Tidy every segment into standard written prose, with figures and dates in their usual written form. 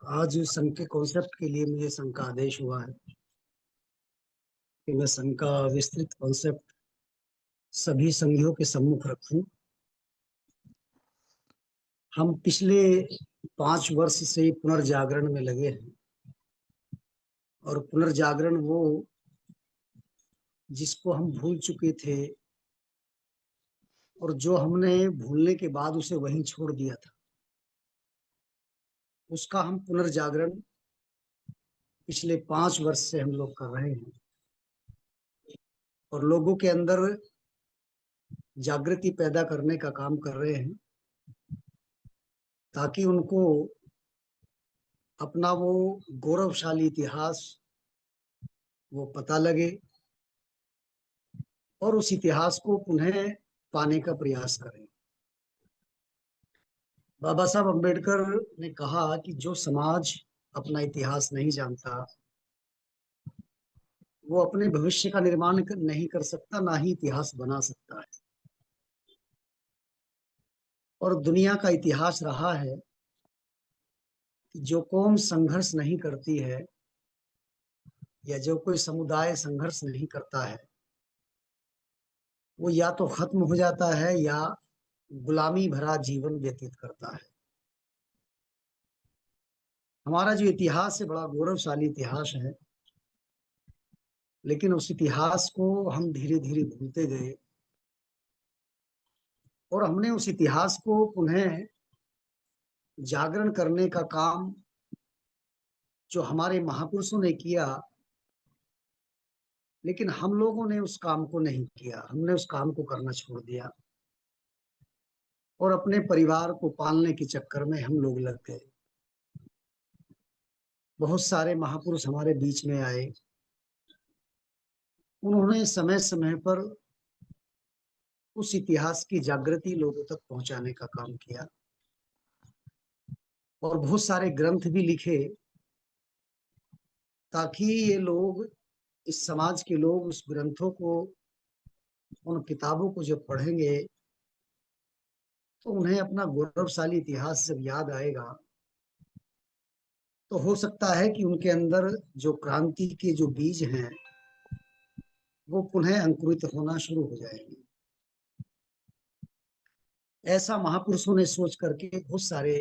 आज संघ के कॉन्सेप्ट के लिए मुझे संघ का आदेश हुआ है कि मैं संघ का विस्तृत कॉन्सेप्ट सभी संघियों के सम्मुख रखूं। हम पिछले 5 वर्ष से पुनर्जागरण में लगे हैं और पुनर्जागरण वो जिसको हम भूल चुके थे और जो हमने भूलने के बाद उसे वहीं छोड़ दिया था, उसका हम पुनर्जागरण पिछले 5 वर्ष से हम लोग कर रहे हैं और लोगों के अंदर जागृति पैदा करने का काम कर रहे हैं ताकि उनको अपना वो गौरवशाली इतिहास वो पता लगे और उस इतिहास को पुनः पाने का प्रयास करें। बाबा साहब अम्बेडकर ने कहा कि जो समाज अपना इतिहास नहीं जानता वो अपने भविष्य का निर्माण नहीं कर सकता, ना ही इतिहास बना सकता है। और दुनिया का इतिहास रहा है कि जो कौम संघर्ष नहीं करती है या जो कोई समुदाय संघर्ष नहीं करता है वो या तो खत्म हो जाता है या गुलामी भरा जीवन व्यतीत करता है। हमारा जो इतिहास है बड़ा गौरवशाली इतिहास है, लेकिन उस इतिहास को हम धीरे धीरे भूलते गए और हमने उस इतिहास को पुनः जागरण करने का काम जो हमारे महापुरुषों ने किया, लेकिन हम लोगों ने उस काम को नहीं किया। हमने उस काम को करना छोड़ दिया और अपने परिवार को पालने के चक्कर में हम लोग लग गए। बहुत सारे महापुरुष हमारे बीच में आए, उन्होंने समय समय पर उस इतिहास की जागृति लोगों तक पहुंचाने का काम किया और बहुत सारे ग्रंथ भी लिखे ताकि ये लोग, इस समाज के लोग उस ग्रंथों को, उन किताबों को जब पढ़ेंगे तो उन्हें अपना गौरवशाली इतिहास जब याद आएगा तो हो सकता है कि उनके अंदर जो क्रांति के जो बीज हैं वो पुनः अंकुरित होना शुरू हो जाएंगे। ऐसा महापुरुषों ने सोच करके बहुत सारे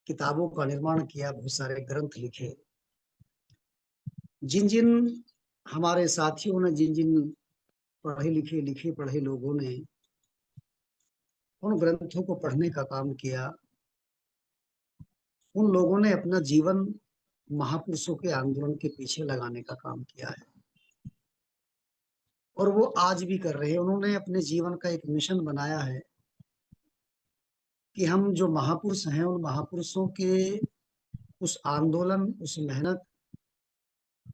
किताबों का निर्माण किया, बहुत सारे ग्रंथ लिखे। जिन जिन हमारे साथियों ने, जिन जिन पढ़े लिखे लिखे पढ़े लोगों ने उन ग्रंथों को पढ़ने का काम किया, उन लोगों ने अपना जीवन महापुरुषों के आंदोलन के पीछे लगाने का काम किया है और वो आज भी कर रहे हैं। उन्होंने अपने जीवन का एक मिशन बनाया है कि हम जो महापुरुष हैं उन महापुरुषों के उस आंदोलन, उस मेहनत,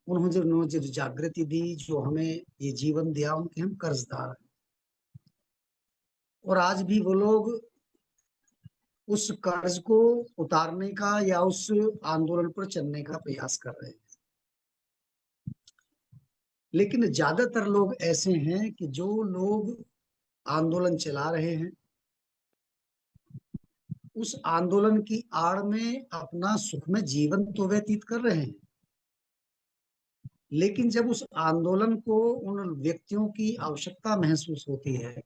उन्होंने जो जागृति दी, जो हमें ये जीवन दिया, उनके हम कर्जदार हैं। और आज भी वो लोग उस कर्ज को उतारने का या उस आंदोलन पर चलने का प्रयास कर रहे हैं। लेकिन ज्यादातर लोग ऐसे हैं कि जो लोग आंदोलन चला रहे हैं उस आंदोलन की आड़ में अपना सुखमय जीवन तो व्यतीत कर रहे हैं, लेकिन जब उस आंदोलन को उन व्यक्तियों की आवश्यकता महसूस होती है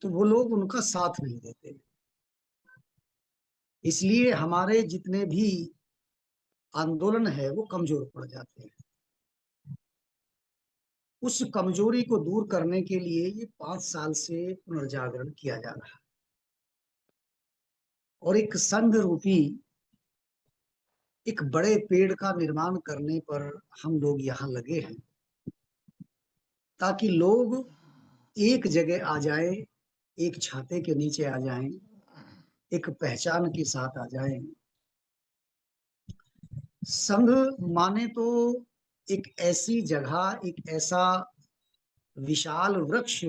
तो वो लोग उनका साथ नहीं देते। इसलिए हमारे जितने भी आंदोलन है वो कमजोर पड़ जाते हैं। उस कमजोरी को दूर करने के लिए ये 5 साल से पुनर्जागरण किया जा रहा है और एक संघ रूपी एक बड़े पेड़ का निर्माण करने पर हम लोग यहाँ लगे हैं ताकि लोग एक जगह आ जाएं, एक छाते के नीचे आ जाएं, एक पहचान के साथ आ जाएं। संघ माने तो एक ऐसी जगह, एक ऐसा विशाल वृक्ष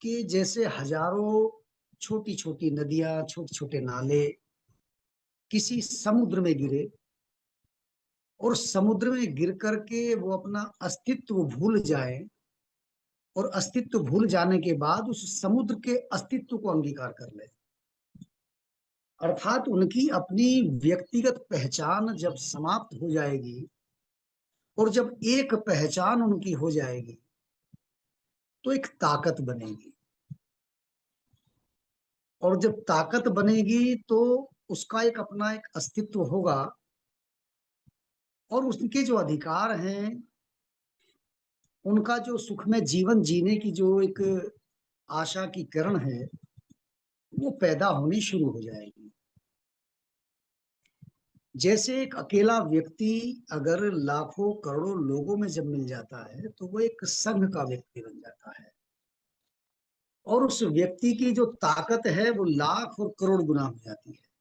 कि जैसे हजारों छोटी छोटी नदियां, छोटे छोटे नाले किसी समुद्र में गिरे और समुद्र में गिर करके वो अपना अस्तित्व भूल जाए और अस्तित्व भूल जाने के बाद उस समुद्र के अस्तित्व को अंगीकार कर ले। अर्थात उनकी अपनी व्यक्तिगत पहचान जब समाप्त हो जाएगी और जब एक पहचान उनकी हो जाएगी तो एक ताकत बनेगी, और जब ताकत बनेगी तो उसका एक अपना एक अस्तित्व होगा, और उसके जो अधिकार हैं, उनका जो सुखमय जीवन जीने की जो एक आशा की किरण है, वो पैदा होनी शुरू हो जाएगी। जैसे एक अकेला व्यक्ति अगर लाखों करोड़ों लोगों में जब मिल जाता है तो वो एक संघ का व्यक्ति बन जाता है, और उस व्यक्ति की जो ताकत है वो लाख और करोड़ गुना हो जाती है।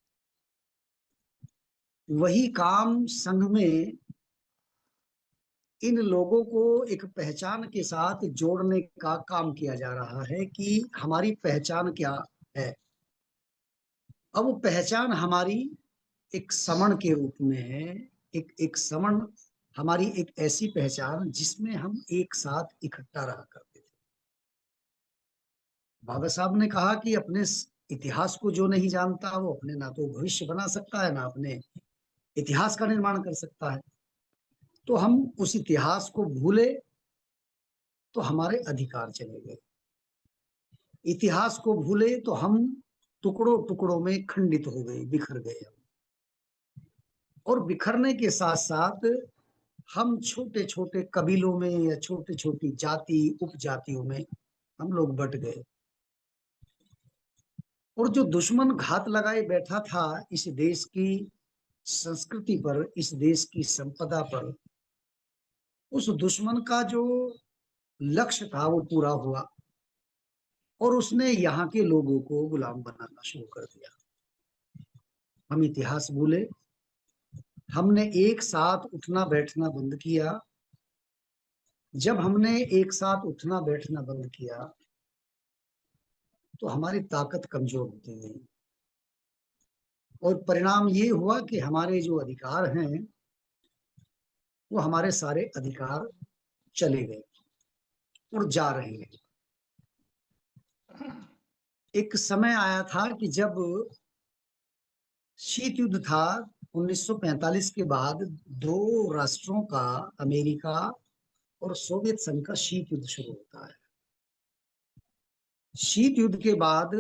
वही काम संघ में इन लोगों को एक पहचान के साथ जोड़ने का काम किया जा रहा है कि हमारी पहचान क्या है। अब वो पहचान हमारी एक समण के रूप में है। एक समण हमारी एक ऐसी पहचान जिसमें हम एक साथ इकट्ठा रहा करते थे। बाबा साहब ने कहा कि अपने इतिहास को जो नहीं जानता वो अपने ना तो भविष्य बना सकता है ना अपने इतिहास का निर्माण कर सकता है। तो हम उस इतिहास को भूले तो हमारे अधिकार चले गए, इतिहास को भूले तो हम टुकड़ों टुकड़ों में खंडित हो गए, बिखर गए हम। और बिखरने के साथ साथ हम छोटे छोटे कबीलों में या छोटी छोटी जाति उपजातियों में हम लोग बट गए। और जो दुश्मन घात लगाए बैठा था इस देश की संस्कृति पर, इस देश की संपदा पर, उस दुश्मन का जो लक्ष्य था वो पूरा हुआ, और उसने यहाँ के लोगों को गुलाम बनाना शुरू कर दिया। हम इतिहास भूले, हमने एक साथ उठना बैठना बंद किया। जब हमने एक साथ उठना बैठना बंद किया तो हमारी ताकत कमजोर होती गई, और परिणाम ये हुआ कि हमारे जो अधिकार हैं वो हमारे सारे अधिकार चले गए और जा रहे हैं। एक समय आया था कि जब शीत युद्ध था 1945 के बाद, दो राष्ट्रों का, अमेरिका और सोवियत संघ का शीत युद्ध शुरू होता है। शीत युद्ध के बाद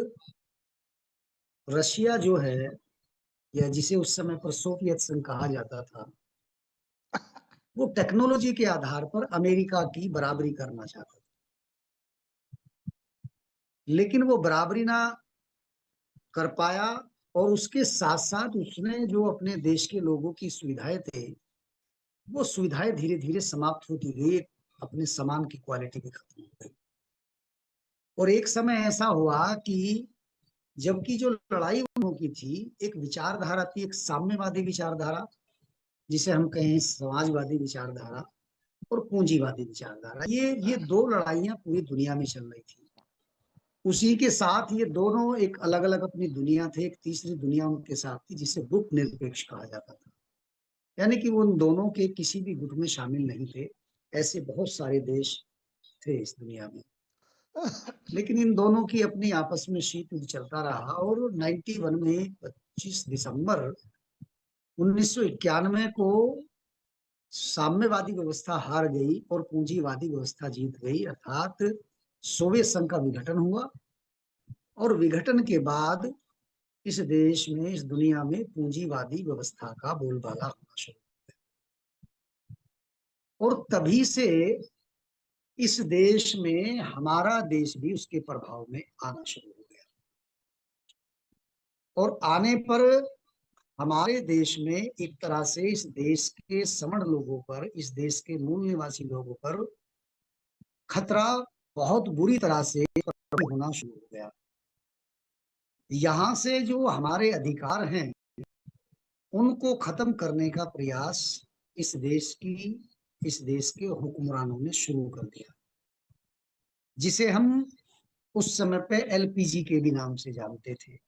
रशिया जो है, या जिसे उस समय पर सोवियत संघ कहा जाता था, वो टेक्नोलॉजी के आधार पर अमेरिका की बराबरी करना चाहता था। लेकिन वो बराबरी ना कर पाया, और उसके साथ साथ उसने जो अपने देश के लोगों की सुविधाएं थे वो सुविधाएं धीरे धीरे समाप्त होती गई, अपने सामान की क्वालिटी भी खत्म हो गई। और एक समय ऐसा हुआ कि जबकि जो लड़ाई उन्हों की थी, एक विचारधारा थी, एक साम्यवादी विचारधारा जिसे हम कहें समाजवादी विचारधारा, और पूंजीवादी विचारधारा, ये दो लड़ाइयां पूरी दुनिया में चल रही थी। उसी के साथ ये दोनों एक अलग अलग अपनी दुनिया थे, एक तीसरी दुनिया उनके साथ थी जिसे गुट निरपेक्ष कहा जाता था, यानी कि वो उन दोनों के किसी भी गुट में शामिल नहीं थे। ऐसे बहुत सारे देश थे इस दुनिया में, लेकिन इन दोनों की अपनी आपस में शीत युद्ध चलता रहा। और 91 में 25 दिसंबर 1991 को साम्यवादी व्यवस्था हार गई और पूंजीवादी व्यवस्था जीत गई, अर्थात सोवियत संघ का विघटन हुआ। और विघटन के बाद इस देश में, इस दुनिया में पूंजीवादी व्यवस्था का बोलबाला होना शुरू। और तभी से इस देश में, हमारा देश भी उसके प्रभाव में आना शुरू हो गया। और आने पर हमारे देश में एक तरह से इस देश के समण लोगों पर, इस देश के मूल निवासी लोगों पर खतरा बहुत बुरी तरह से होना शुरू हो गया। यहाँ से जो हमारे अधिकार हैं उनको खत्म करने का प्रयास इस देश के हुक्मरानों ने शुरू कर दिया, जिसे हम उस समय पे एलपीजी के भी नाम से जानते थे।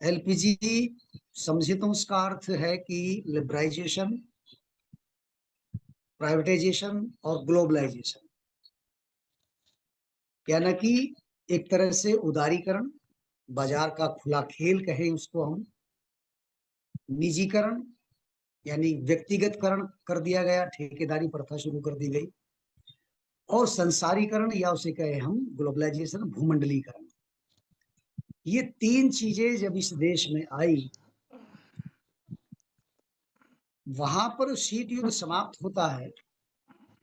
एलपीजी समझे तो उसका अर्थ है कि लिबराइजेशन, प्राइवेटाइजेशन और ग्लोबलाइजेशन, यानी कि एक तरह से उदारीकरण बाजार का खुला खेल कहें उसको हम, निजीकरण यानी व्यक्तिगतकरण कर दिया गया, ठेकेदारी प्रथा शुरू कर दी गई, और संसारीकरण या उसे कहे हम ग्लोबलाइजेशन, भूमंडलीकरण। ये तीन चीजें जब इस देश में आई, वहां पर शीत युद्ध समाप्त होता है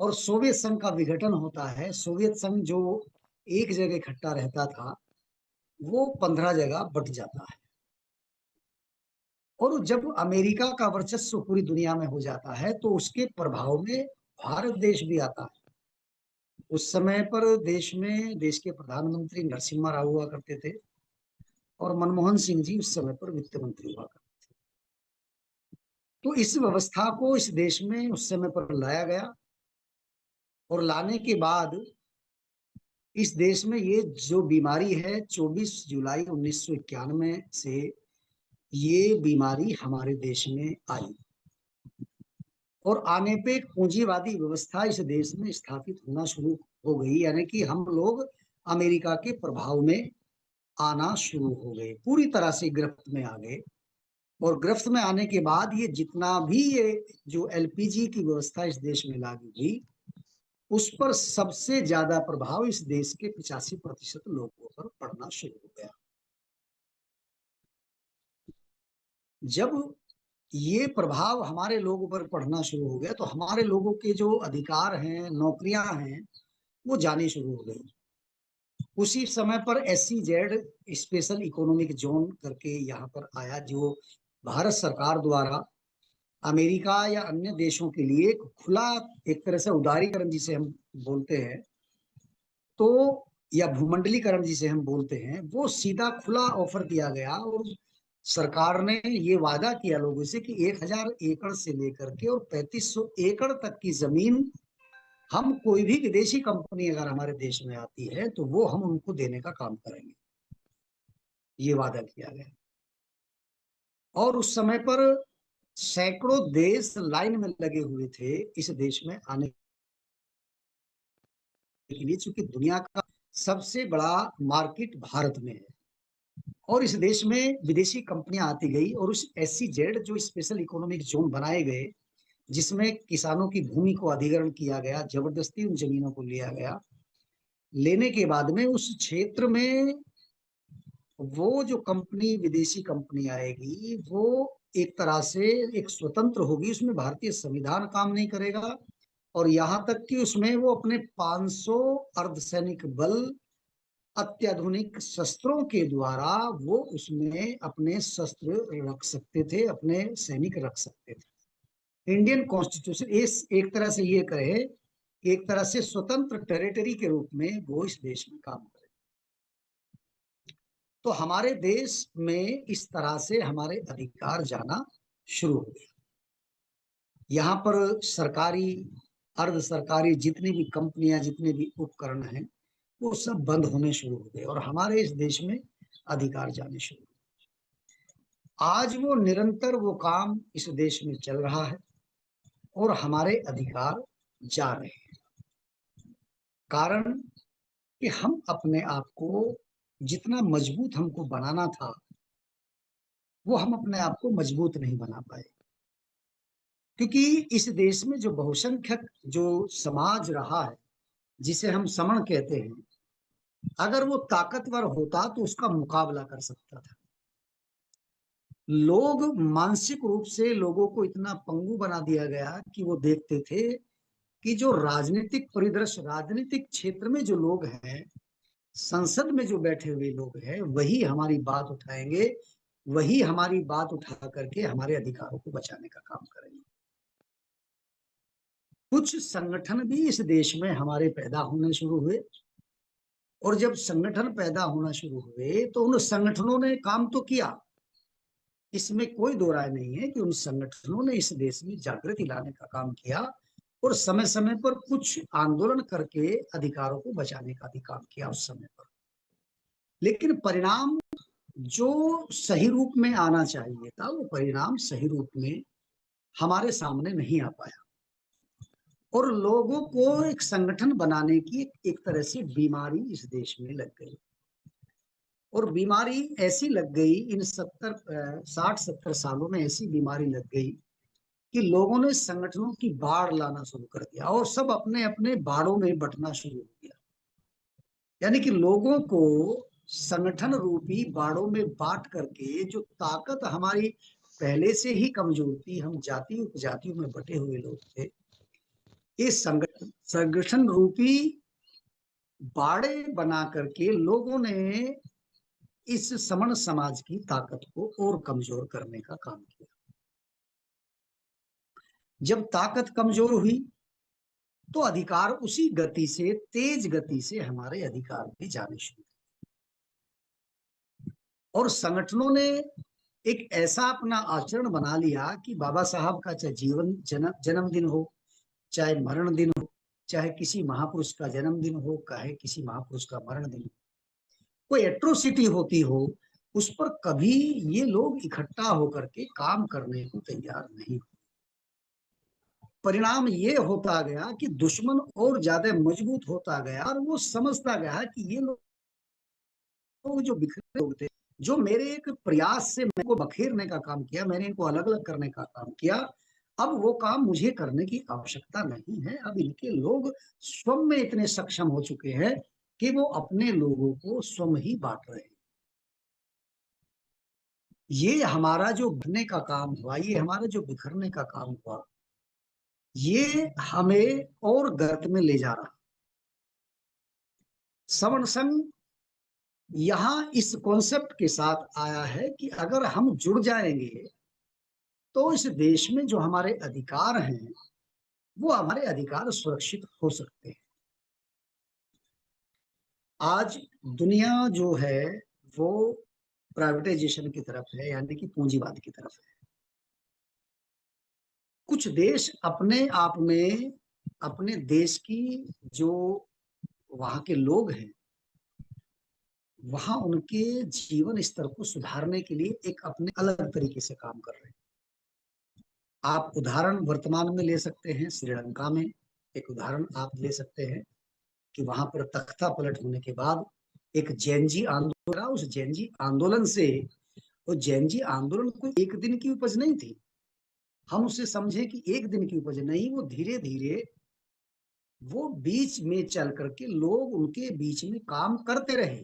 और सोवियत संघ का विघटन होता है। सोवियत संघ जो एक जगह इकट्ठा रहता था, वो 15 जगह बट जाता है। और जब अमेरिका का वर्चस्व पूरी दुनिया में हो जाता है, तो उसके प्रभाव में भारत देश भी आता है। उस समय पर देश में देश के प्रधानमंत्री नरसिम्हा राव हुआ करते थे और मनमोहन सिंह जी उस समय पर वित्त मंत्री हुआ करते। तो इस व्यवस्था को इस देश में उस समय पर लाया गया, और लाने के बाद इस देश में ये जो बीमारी है, 24 जुलाई 1991 से ये बीमारी हमारे देश में आई, और आने पे एक पूंजीवादी व्यवस्था इस देश में स्थापित होना शुरू हो गई। यानी कि हम लोग अमेरिका के प्रभाव में आना शुरू हो गए, पूरी तरह से गिरफ्त में आ गए। और गिरफ्त में आने के बाद ये जितना भी ये जो एलपीजी की व्यवस्था इस देश में लागू हुई, उस पर सबसे ज्यादा प्रभाव इस देश के 85% लोगों पर पड़ना शुरू हो गया। जब ये प्रभाव हमारे लोगों पर पड़ना शुरू हो गया, तो हमारे लोगों के जो अधिकार हैं, नौकरियां हैं, वो जानी शुरू हो गई। उसी समय पर SEZ, स्पेशल इकोनॉमिक जोन करके यहाँ पर आया, जो भारत सरकार द्वारा अमेरिका या अन्य देशों के लिए खुला, एक तरह से उदारीकरण जिसे हम बोलते हैं, तो या भूमंडलीकरण जिसे हम बोलते हैं, वो सीधा खुला ऑफर दिया गया। और सरकार ने ये वादा किया लोगों से कि 1000 एकड़ से लेकर के और 3500 एकड़ तक की जमीन हम, कोई भी विदेशी कंपनी अगर हमारे देश में आती है तो वो हम उनको देने का काम करेंगे, ये वादा किया गया। और उस समय पर सैकड़ों देश लाइन में लगे हुए थे इस देश में आने के लिए, चूंकि दुनिया का सबसे बड़ा मार्केट भारत में है। और इस देश में विदेशी कंपनियां आती गई, और उस SEZ जो स्पेशल इकोनॉमिक जोन बनाए गए, जिसमें किसानों की भूमि को अधिग्रहण किया गया, जबरदस्ती उन जमीनों को लिया गया। लेने के बाद में उस क्षेत्र में वो जो कंपनी, विदेशी कंपनी आएगी, वो एक तरह से एक स्वतंत्र होगी, उसमें भारतीय संविधान काम नहीं करेगा। और यहां तक कि उसमें वो अपने 500 अर्धसैनिक बल, अत्याधुनिक शस्त्रों के द्वारा वो उसमें अपने शस्त्र रख सकते थे, अपने सैनिक रख सकते थे। इंडियन कॉन्स्टिट्यूशन इस एक तरह से ये कहे, एक तरह से स्वतंत्र टेरिटरी के रूप में वो इस देश में काम करे। तो हमारे देश में इस तरह से हमारे अधिकार जाना शुरू हो गया। यहाँ पर सरकारी, अर्ध सरकारी जितनी भी कंपनियां, जितने भी उपकरण हैं, वो सब बंद होने शुरू हो गए और हमारे इस देश में अधिकार जाने शुरू हुए। आज वो निरंतर वो काम इस देश में चल रहा है और हमारे अधिकार जा रहे हैं। कारण कि हम अपने आप को जितना मजबूत हमको बनाना था, वो हम अपने आप को मजबूत नहीं बना पाए। क्योंकि इस देश में जो बहुसंख्यक जो समाज रहा है, जिसे हम समण कहते हैं, अगर वो ताकतवर होता तो उसका मुकाबला कर सकता था। लोग मानसिक रूप से लोगों को इतना पंगु बना दिया गया कि वो देखते थे कि जो राजनीतिक परिदृश्य, राजनीतिक क्षेत्र में जो लोग हैं, संसद में जो बैठे हुए लोग हैं, वही हमारी बात उठाएंगे, वही हमारी बात उठा करके हमारे अधिकारों को बचाने का काम करेंगे। कुछ संगठन भी इस देश में हमारे पैदा होने शुरू हुए, और जब संगठन पैदा होना शुरू हुए तो उन संगठनों ने काम तो किया, इसमें कोई दो राय नहीं है कि उन संगठनों ने इस देश में जागृति लाने का काम किया और समय समय पर कुछ आंदोलन करके अधिकारों को बचाने का भी काम किया उस समय पर। लेकिन परिणाम जो सही रूप में आना चाहिए था, वो परिणाम सही रूप में हमारे सामने नहीं आ पाया, और लोगों को एक संगठन बनाने की एक तरह से बीमारी इस देश में लग गई। और बीमारी ऐसी लग गई इन 60-70 सालों में, ऐसी बीमारी लग गई कि लोगों ने संगठनों की बाढ़ लाना शुरू कर दिया और सब अपने अपने बाड़ों में बंटना शुरू हो गया। यानी कि लोगों को संगठन रूपी बाड़ों में बांट करके जो ताकत हमारी पहले से ही कमजोर थी, हम जाति उपजातियों में बटे हुए लोग थे, ये संगठन रूपी बाड़े बना करके लोगों ने इस समण समाज की ताकत को और कमजोर करने का काम किया। जब ताकत कमजोर हुई तो अधिकार उसी गति से, तेज गति से हमारे अधिकार भी जाने शुरू। और संगठनों ने एक ऐसा अपना आचरण बना लिया कि बाबा साहब का चाहे जन्मदिन हो, चाहे मरण दिन हो, चाहे किसी महापुरुष का जन्मदिन हो, चाहे किसी महापुरुष का मरण दिन हो, कोई एट्रोसिटी होती हो, उस पर कभी ये लोग इकट्ठा होकर के काम करने को तैयार नहीं। परिणाम ये होता गया कि दुश्मन और ज्यादा मजबूत होता गया और वो समझता गया कि ये लोग जो बिखरे लोग थे, जो मेरे एक प्रयास से मेरे को बखेरने का काम किया, मैंने इनको अलग अलग करने का काम किया, अब वो काम मुझे करने की आवश्यकता नहीं है। अब इनके लोग स्वयं में इतने सक्षम हो चुके हैं कि वो अपने लोगों को स्वयं ही बांट रहे हैं। ये हमारा जो बनने का काम हुआ, ये हमारा जो बिखरने का काम हुआ, ये हमें और गर्त में ले जा रहा। सवर्ण संघ यहां इस कॉन्सेप्ट के साथ आया है कि अगर हम जुड़ जाएंगे तो इस देश में जो हमारे अधिकार हैं वो हमारे अधिकार सुरक्षित हो सकते हैं। आज दुनिया जो है वो प्राइवेटाइजेशन की तरफ है, यानी कि पूंजीवाद की तरफ है। कुछ देश अपने आप में, अपने देश की जो वहां के लोग हैं, वहां उनके जीवन स्तर को सुधारने के लिए एक अपने अलग तरीके से काम कर रहे हैं। आप उदाहरण वर्तमान में ले सकते हैं, श्रीलंका में एक उदाहरण आप ले सकते हैं कि वहां पर तख्ता पलट होने के बाद एक जैनजी आंदोलन, उस जैनजी आंदोलन से, वो जैनजी आंदोलन कोई एक दिन की उपज नहीं थी। हम उसे समझे कि एक दिन की उपज नहीं, वो धीरे धीरे वो बीच में चल करके लोग उनके बीच में काम करते रहे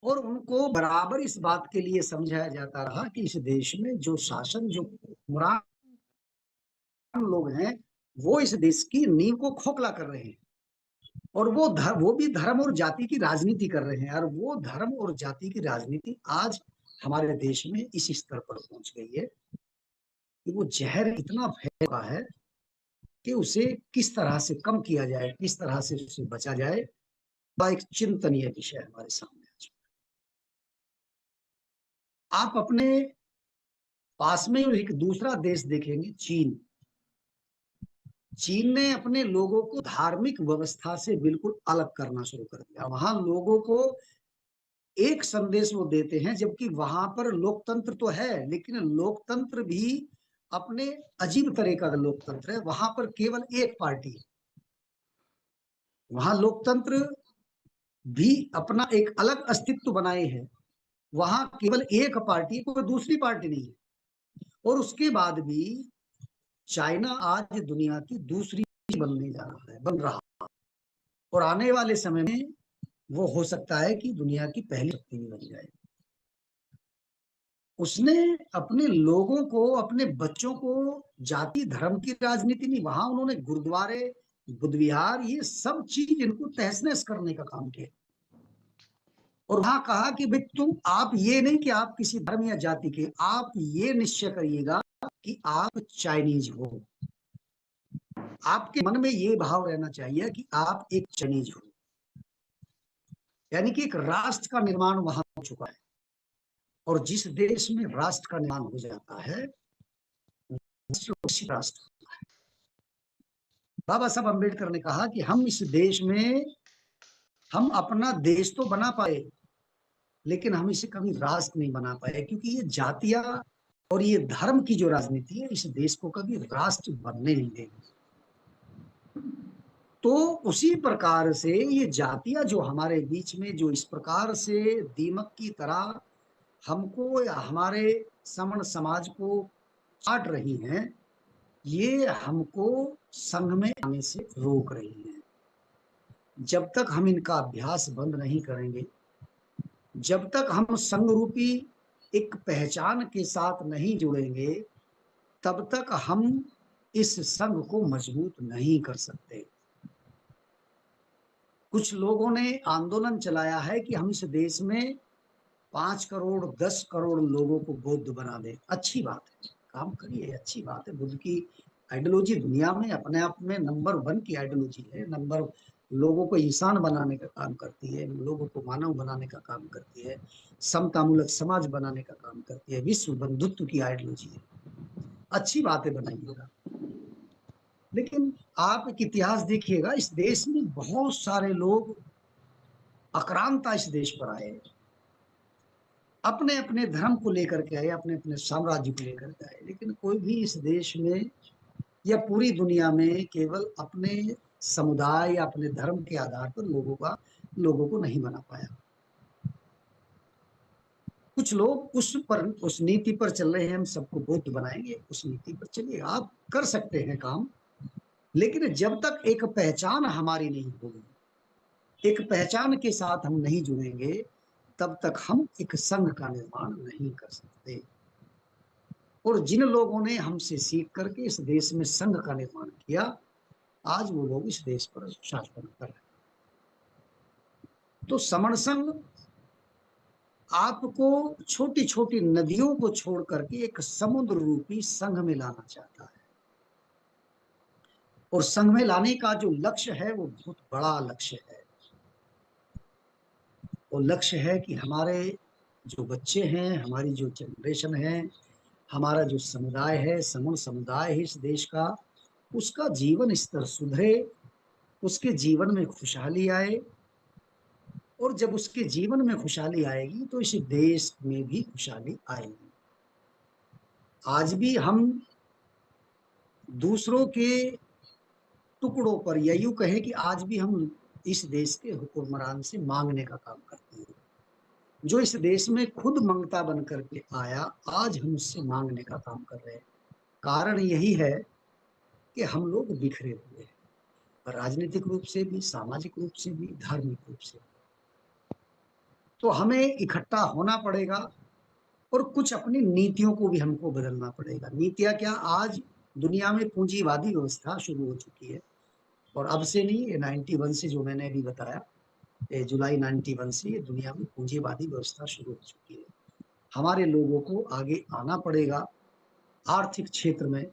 और उनको बराबर इस बात के लिए समझाया जाता रहा कि इस देश में जो शासन, जो हुक्मरान लोग हैं, वो इस देश की नींव को खोखला कर रहे हैं और वो भी धर्म और जाति की राजनीति कर रहे हैं। और वो धर्म और जाति की राजनीति आज हमारे देश में इस स्तर पर पहुंच गई है कि वो जहर इतना फैल चुका है कि उसे किस तरह से कम किया जाए, किस तरह से उसे बचा जाए, वह एक चिंतनीय विषय हमारे सामने। आप अपने पास में एक दूसरा देश देखेंगे, चीन। चीन ने अपने लोगों को धार्मिक व्यवस्था से बिल्कुल अलग करना शुरू कर दिया। वहां लोगों को एक संदेश वो देते हैं, जबकि वहां पर लोकतंत्र तो है, लेकिन लोकतंत्र भी अपने अजीब तरह का लोकतंत्र है। वहां पर केवल एक पार्टी है। वहां लोकतंत्र भी अपना एक अलग अस्तित्व बनाए है। वहां केवल एक पार्टी, कोई दूसरी पार्टी नहीं है। और उसके बाद भी चाइना आज दुनिया की दूसरी बनने जा रहा है, बन रहा है, और आने वाले समय में वो हो सकता है कि दुनिया की पहली शक्ति भी बन जाए। उसने अपने लोगों को, अपने बच्चों को जाति धर्म की राजनीति नहीं, वहां उन्होंने गुरुद्वारे, बुद्ध विहार, ये सब चीज इनको तहस नहस करने का काम किया। और वहां कहा कि भाई तुम, आप ये नहीं कि आप किसी धर्म या जाति के, आप ये निश्चय करिएगा कि आप चाइनीज हो। आपके मन में ये भाव रहना चाहिए कि आप एक चाइनीज हो। यानी कि एक राष्ट्र का निर्माण वहां हो चुका है। और जिस देश में राष्ट्र का निर्माण हो जाता है, राष्ट्र। बाबा साहब अम्बेडकर ने कहा कि हम इस देश में, हम अपना देश तो बना पाए, लेकिन हम इसे कभी राष्ट्र नहीं बना पाए, क्योंकि ये जातियां और ये धर्म की जो राजनीति है, इस देश को कभी राष्ट्र बनने नहीं देगी। तो उसी प्रकार से ये जातियां जो हमारे बीच में जो इस प्रकार से दीमक की तरह हमको या हमारे समण समाज को काट रही हैं, ये हमको संघ में आने से रोक रही हैं। जब तक हम इनका अभ्यास बंद नहीं करेंगे, जब तक हम संघ रूपी एक पहचान के साथ नहीं जुड़ेंगे, तब तक हम इस संघ को मजबूत नहीं कर सकते। कुछ लोगों ने आंदोलन चलाया है कि हम इस देश में 5 करोड़ 10 करोड़ लोगों को बौद्ध बना दें। अच्छी बात है, काम करिए, अच्छी बात है। बुद्ध की आइडियोलॉजी दुनिया में अपने आप में नंबर 1 की आइडियोलॉजी है। लोगों को इंसान बनाने का काम करती है, लोगों को मानव बनाने का काम करती है, समतामूलक समाज बनाने का काम करती है, विश्व बंधुत्व की आइडियोलॉजी है। अच्छी बातें बनाइएगा, लेकिन आप एक इतिहास देखिएगा, इस देश में बहुत सारे लोग आक्रांता इस देश पर आए, अपने अपने धर्म को लेकर के आए, अपने अपने साम्राज्य को लेकर के आए, लेकिन कोई भी इस देश में या पूरी दुनिया में केवल अपने समुदाय या अपने धर्म के आधार पर लोगों को नहीं बना पाया। कुछ लोग उस नीति पर चल रहे हैं, हम सबको बौद्ध बनाएंगे, उस नीति पर चलिए, आप कर सकते हैं काम, लेकिन जब तक एक पहचान हमारी नहीं होगी, एक पहचान के साथ हम नहीं जुड़ेंगे, तब तक हम एक संघ का निर्माण नहीं कर सकते। और जिन लोगों ने हमसे सीख करके इस देश में संघ का निर्माण किया, आज वो लोग इस देश पर शासन कर रहे हैं। तो समण संघ आपको छोटी छोटी नदियों को छोड़ करके एक समुद्र रूपी संघ में लाना चाहता है। और संघ में लाने का जो लक्ष्य है वो बहुत बड़ा लक्ष्य है। वो लक्ष्य है कि हमारे जो बच्चे हैं, हमारी जो जनरेशन है, हमारा जो समुदाय है, समूह समुदाय है इस देश का, उसका जीवन स्तर सुधरे, उसके जीवन में खुशहाली आए। और जब उसके जीवन में खुशहाली आएगी तो इस देश में भी खुशहाली आएगी। आज भी हम दूसरों के टुकड़ों पर, या यूं कहें कि आज भी हम इस देश के हुक्मरान से मांगने का काम करते हैं। जो इस देश में खुद मंगता बन करके आया, आज हम उससे मांगने का काम कर रहे हैं। कारण यही है कि हम लोग बिखरे हुए हैं, राजनीतिक रूप से भी, सामाजिक रूप से भी, धार्मिक रूप से। तो हमें इकट्ठा होना पड़ेगा और कुछ अपनी नीतियों को भी हमको बदलना पड़ेगा। नीतियां क्या, आज दुनिया में पूंजीवादी व्यवस्था शुरू हो चुकी है, और अब से नहीं, ये 91 से, जो मैंने अभी बताया, जुलाई 91 से ये दुनिया में पूंजीवादी व्यवस्था शुरू हो चुकी है। हमारे लोगों को आगे आना पड़ेगा। आर्थिक क्षेत्र में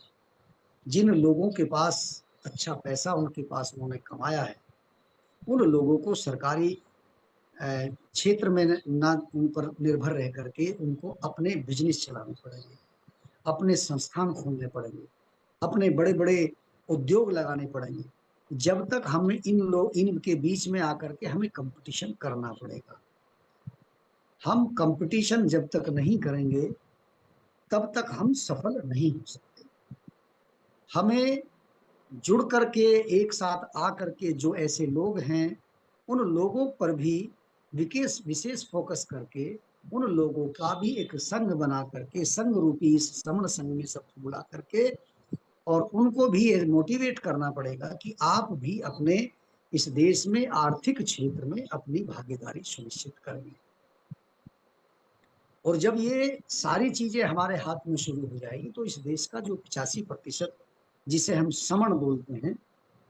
जिन लोगों के पास अच्छा पैसा उनके पास उन्होंने कमाया है, उन लोगों को सरकारी क्षेत्र में ना उन पर निर्भर रह करके उनको अपने बिजनेस चलाने पड़ेंगे, अपने संस्थान खोलने पड़ेंगे, अपने बड़े बड़े उद्योग लगाने पड़ेंगे। जब तक हमें इनके बीच में आकर के हमें कंपटीशन करना पड़ेगा। हम कंपटीशन जब तक नहीं करेंगे, तब तक हम सफल नहीं हो सकते। हमें जुड़ करके एक साथ आकर के जो ऐसे लोग हैं, उन लोगों पर भी विशेष फोकस करके उन लोगों का भी एक संघ बना करके, संघ रूपी इस समण संघ में सबको बुला करके, और उनको भी ये मोटिवेट करना पड़ेगा कि आप भी अपने इस देश में आर्थिक क्षेत्र में अपनी भागीदारी सुनिश्चित करेंगे। और जब ये सारी चीजें हमारे हाथ में शुरू हो जाएगी, तो इस देश का जो 85% जिसे हम समण बोलते हैं,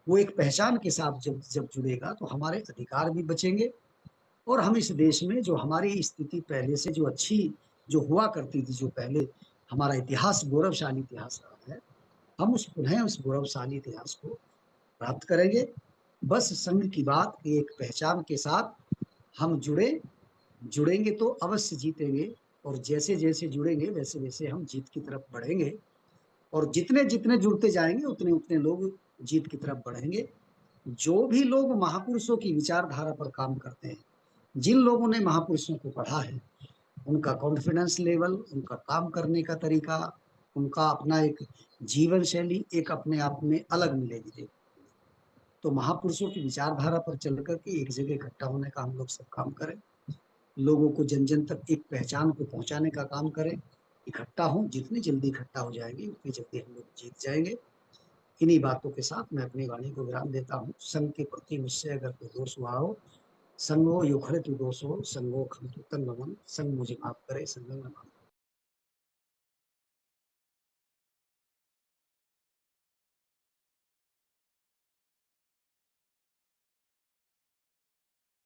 वो एक पहचान के साथ जब जुड़ेगा, तो हमारे अधिकार भी बचेंगे। और हम इस देश में जो हमारी स्थिति पहले से जो अच्छी जो हुआ करती थी, जो पहले हमारा इतिहास गौरवशाली इतिहास रहा है, हम पुनः उस गौरवशाली इतिहास को प्राप्त करेंगे। बस संघ की बात, एक पहचान के साथ हम जुड़ेंगे तो अवश्य जीतेंगे। और जैसे जैसे जुड़ेंगे वैसे वैसे हम जीत की तरफ बढ़ेंगे। और जितने जितने जुड़ते जाएंगे उतने उतने लोग जीत की तरफ बढ़ेंगे। जो भी लोग महापुरुषों की विचारधारा पर काम करते हैं, जिन लोगों ने महापुरुषों को पढ़ा है, उनका कॉन्फिडेंस लेवल, उनका काम करने का तरीका, उनका अपना एक जीवन शैली एक अपने आप में अलग मिलेगी। तो महापुरुषों की विचारधारा पर चल कर के एक जगह इकट्ठा होने का हम लोग सब काम करें, लोगों को जन-जन तक एक पहचान को पहुँचाने का काम करें, इकट्ठा हों, जितनी जल्दी इकट्ठा हो जाएँगे, उतनी जल्दी हम लोग जीत जाएँगे। इन्हीं बातों के साथ मैं अपनी वाणी को विराम देता हूँ। संघ के प्रति मुझसे अगर कोई दोष हुआ हो, संगो युखड़ित दोषो, संगो खंतु तन्ममन, संघ मुझे माफ करे, संगं न